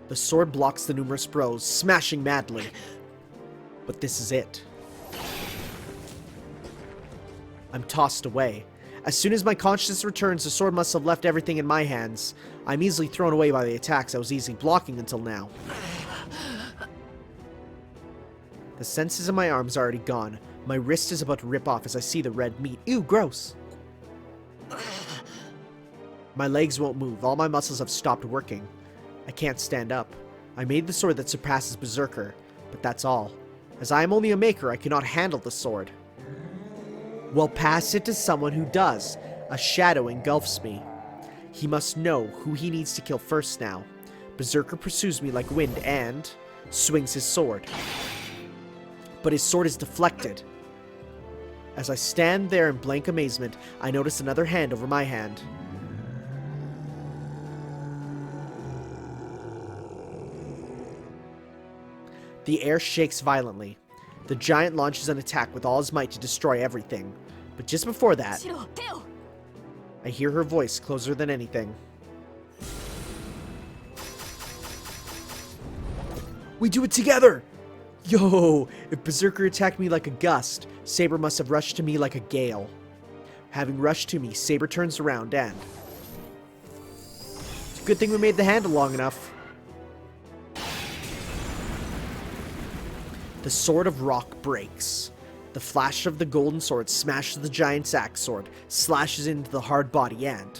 A: The sword blocks the numerous blows, smashing madly. But this is it. I'm tossed away. As soon as my consciousness returns, the sword must have left everything in my hands. I'm easily thrown away by the attacks I was easily blocking until now. The senses in my arms are already gone. My wrist is about to rip off as I see the red meat. Ew, gross! My legs won't move. All my muscles have stopped working. I can't stand up. I made the sword that surpasses Berserker, but that's all. As I am only a maker, I cannot handle the sword. Well, pass it to someone who does. A shadow engulfs me. He must know who he needs to kill first now. Berserker pursues me like wind and swings his sword. But his sword is deflected. As I stand there in blank amazement, I notice another hand over my hand. The air shakes violently. The giant launches an attack with all his might to destroy everything. But just before that, I hear her voice closer than anything. We do it together! Yo, if Berserker attacked me like a gust, Saber must have rushed to me like a gale. Having rushed to me, Saber turns around and... It's a good thing we made the handle long enough. The sword of rock breaks. The flash of the golden sword smashes the giant's axe sword, slashes into the hard body and...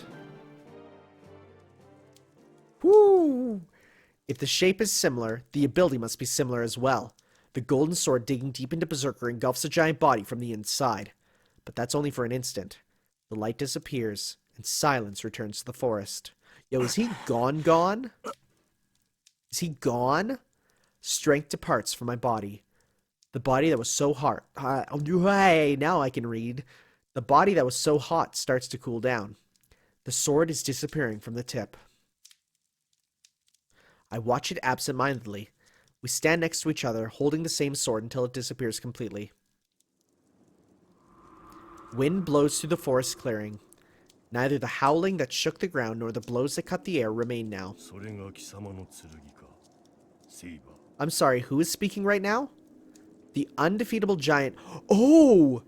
A: Woo! If the shape is similar, the ability must be similar as well. The golden sword digging deep into Berserker engulfs the giant body from the inside. But that's only for an instant. The light disappears, and silence returns to the forest. Yo, is he gone? Is he gone? Strength departs from my body. The body that was so hot... Hey, now I can read. The body that was so hot starts to cool down. The sword is disappearing from the tip. I watch it absent-mindedly. We stand next to each other, holding the same sword until it disappears completely. Wind blows through the forest clearing. Neither the howling that shook the ground nor the blows that cut the air remain now. I'm sorry, who is speaking right now? The undefeatable giant. Oh!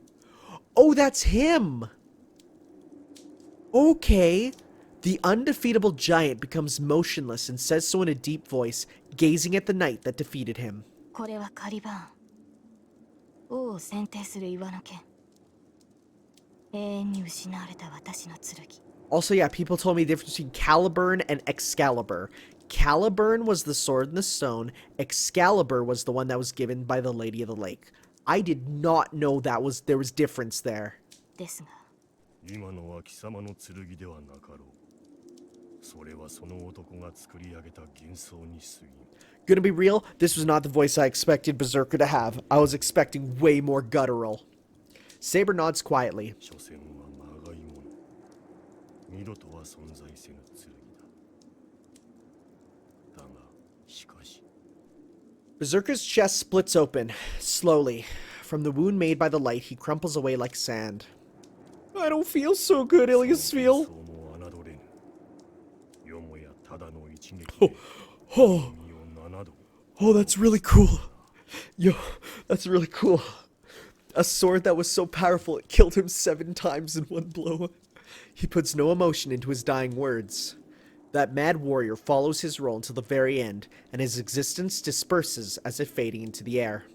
A: Oh, that's him! Okay. The undefeatable giant becomes motionless and says so in a deep voice, gazing at the knight that defeated him. Also, yeah, people told me the difference between Caliburn and Excalibur. Caliburn was the sword in the stone. Excalibur was the one that was given by the Lady of the Lake. I did not know there was difference there. Gonna be real, this was not the voice I expected Berserker to have. I was expecting way more guttural. Saber nods quietly.
F: 二度とは存在せぬ剣だ。だが、しかし。
A: Berserker's chest splits open, slowly. From the wound made by the light, he crumples away like sand. I don't feel so good, Ilias feel. Oh, that's really cool. Yo, that's really cool. A sword that was so powerful it killed him 7 times in one blow. He puts no emotion into his dying words. That mad warrior follows his role until the very end, and his existence disperses as if fading into the air.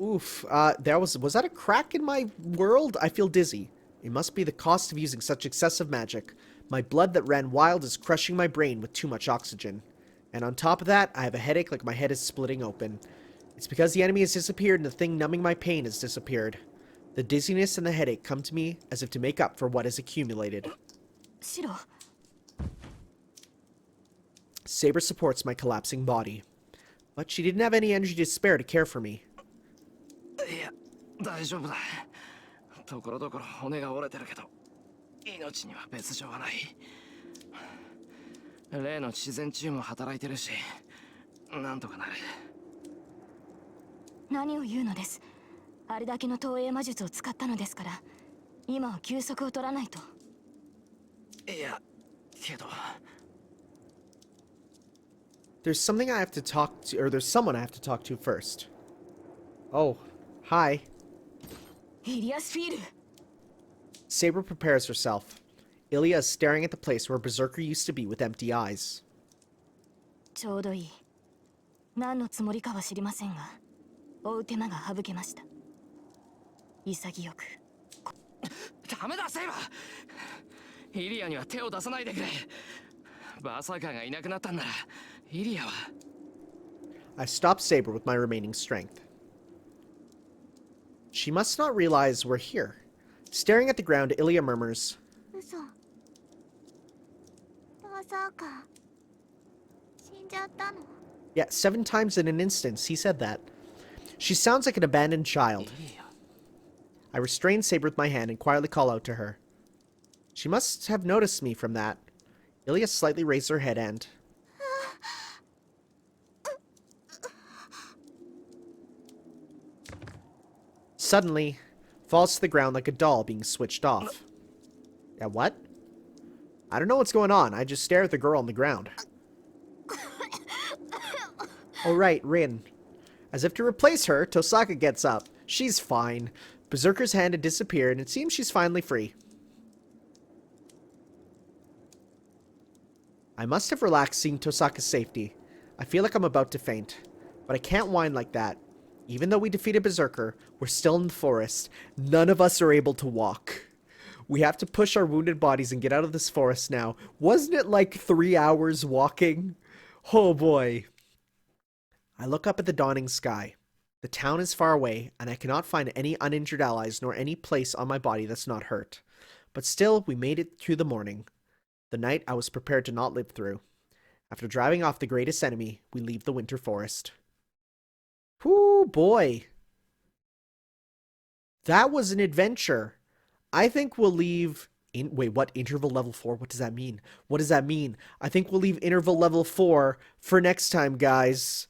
A: Oof, was that a crack in my world? I feel dizzy. It must be the cost of using such excessive magic. My blood that ran wild is crushing my brain with too much oxygen. And on top of that, I have a headache like my head is splitting open. It's because the enemy has disappeared and the thing numbing my pain has disappeared. The dizziness and the headache come to me as if to make up for what has accumulated.
D: Shiro.
A: Saber supports my collapsing body. But she didn't have any energy to spare to care for me.
B: いや、大丈夫だ。ところどころ骨が折れてるけど、命には別状はない。例の自然治癒も働いてるし、なんとかなる。
D: 何を言うのです。あれだけの投影魔術を使ったのですから、今は休息を取らないと。
B: いや、けど。
A: There's something I have to talk to, or there's someone I have to talk to first. Oh, hi.
D: Iliasフィール.
A: Saber prepares herself. Ilya is staring at the place where Berserker used to be with empty eyes.
D: ちょうどいい。何のつもりかは知りませんが、追う手間が省けました。潔く。
B: ダメだ、セイバー。イリアには手を出さないでくれ。バーサーカーがいなくなったんなら、イリアは。
A: I stop Saber with my remaining strength. She must not realize we're here. Staring at the ground, Ilya murmurs,
C: 嘘。バーサーカー。死んじゃったの。
A: Yeah, 7 times in an instance, he said that. She sounds like an abandoned child. I restrain Saber with my hand and quietly call out to her. She must have noticed me from that. Ilya slightly raised her head and... suddenly, falls to the ground like a doll being switched off. Yeah, what? I don't know what's going on. I just stare at the girl on the ground. Oh, right, Rin. As if to replace her, Tohsaka gets up. She's fine. Berserker's hand had disappeared, and it seems she's finally free. I must have relaxed seeing Tohsaka's safety. I feel like I'm about to faint. But I can't whine like that. Even though we defeated Berserker, we're still in the forest. None of us are able to walk. We have to push our wounded bodies and get out of this forest now. Wasn't it like 3 hours walking? Oh boy. I look up at the dawning sky. The town is far away, and I cannot find any uninjured allies nor any place on my body that's not hurt. But still, we made it through the morning. The night I was prepared to not live through. After driving off the greatest enemy, we leave the winter forest. Whoo, boy. That was an adventure. I think we'll leave... wait, what? Interval level 4? What does that mean? What does that mean? I think we'll leave interval level 4 for next time, guys.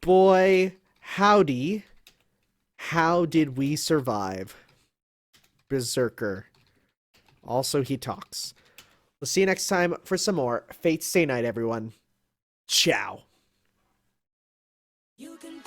A: Boy, howdy. How did we survive? Berserker. Also, he talks. We'll see you next time for some more Fate Stay Night, everyone. Ciao. You can